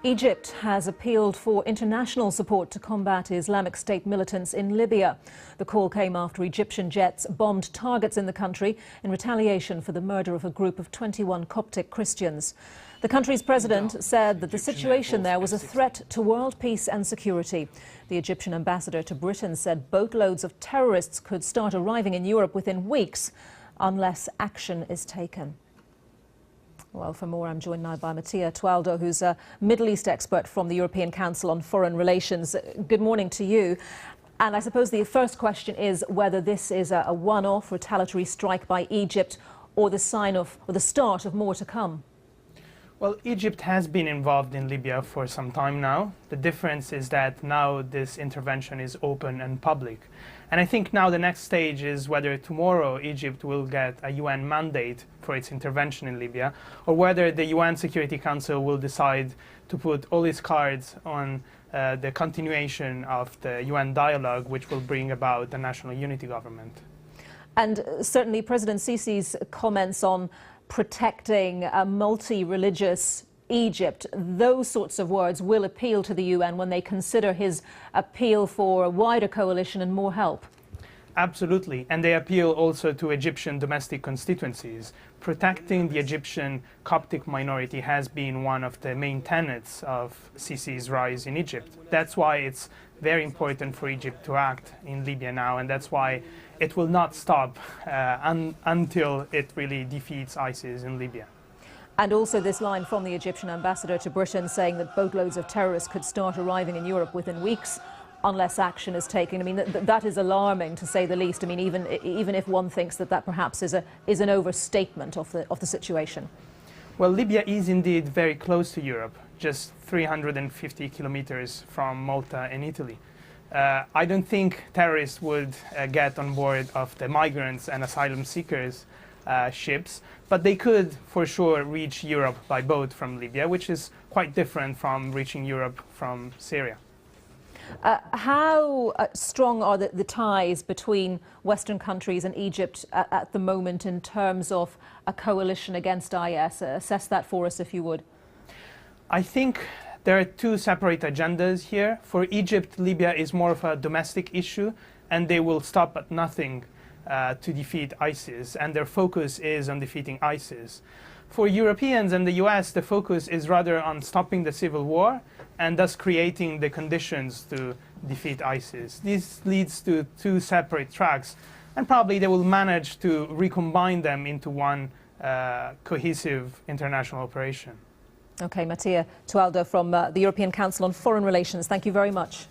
Egypt has appealed for international support to combat Islamic State militants in Libya. The call came after Egyptian jets bombed targets in the country in retaliation for the murder of a group of 21 Coptic Christians. The country's president said that the situation there was a threat to world peace and security. The Egyptian ambassador to Britain said boatloads of terrorists could start arriving in Europe within weeks unless action is taken. Well, for more, I'm joined now by Mattia Toaldo, who's a Middle East expert from the European Council on Foreign Relations. Good morning to you. And I suppose the first question is whether this is a one-off retaliatory strike by Egypt or the sign of, or the start of more to come. Well, Egypt has been involved in Libya for some time now. The difference is that now this intervention is open and public. And I think now the next stage is whether tomorrow Egypt will get a UN mandate for its intervention in Libya, or whether the UN Security Council will decide to put all its cards on the continuation of the UN dialogue, which will bring about a national unity government. And certainly President Sisi's comments on protecting a multi-religious Egypt, those sorts of words will appeal to the UN when they consider his appeal for a wider coalition and more help. Absolutely, and they appeal also to Egyptian domestic constituencies. Protecting the Egyptian Coptic minority has been one of the main tenets of Sisi's rise in Egypt. That's why it's very important for Egypt to act in Libya now, and that's why it will not stop until it really defeats ISIS in Libya. And also this line from the Egyptian ambassador to Britain saying that boatloads of terrorists could start arriving in Europe within weeks unless action is taken. I mean, that is alarming, to say the least. I mean, even if one thinks that perhaps is an overstatement of the situation. Well, Libya is indeed very close to Europe, just 350 kilometers from Malta and Italy. I don't think terrorists would get on board of the migrants and asylum seekers ships, but they could for sure reach Europe by boat from Libya, which is quite different from reaching Europe from Syria. How strong are the ties between Western countries and Egypt at the moment in terms of a coalition against IS? Assess that for us, if you would. I think there are two separate agendas here. For Egypt, Libya is more of a domestic issue, and they will stop at nothing to defeat ISIS, and their focus is on defeating ISIS. For Europeans and the US, the focus is rather on stopping the civil war and thus creating the conditions to defeat ISIS. This leads to two separate tracks, and probably they will manage to recombine them into one cohesive international operation. Okay, Mattia Toaldo from the European Council on Foreign Relations, thank you very much.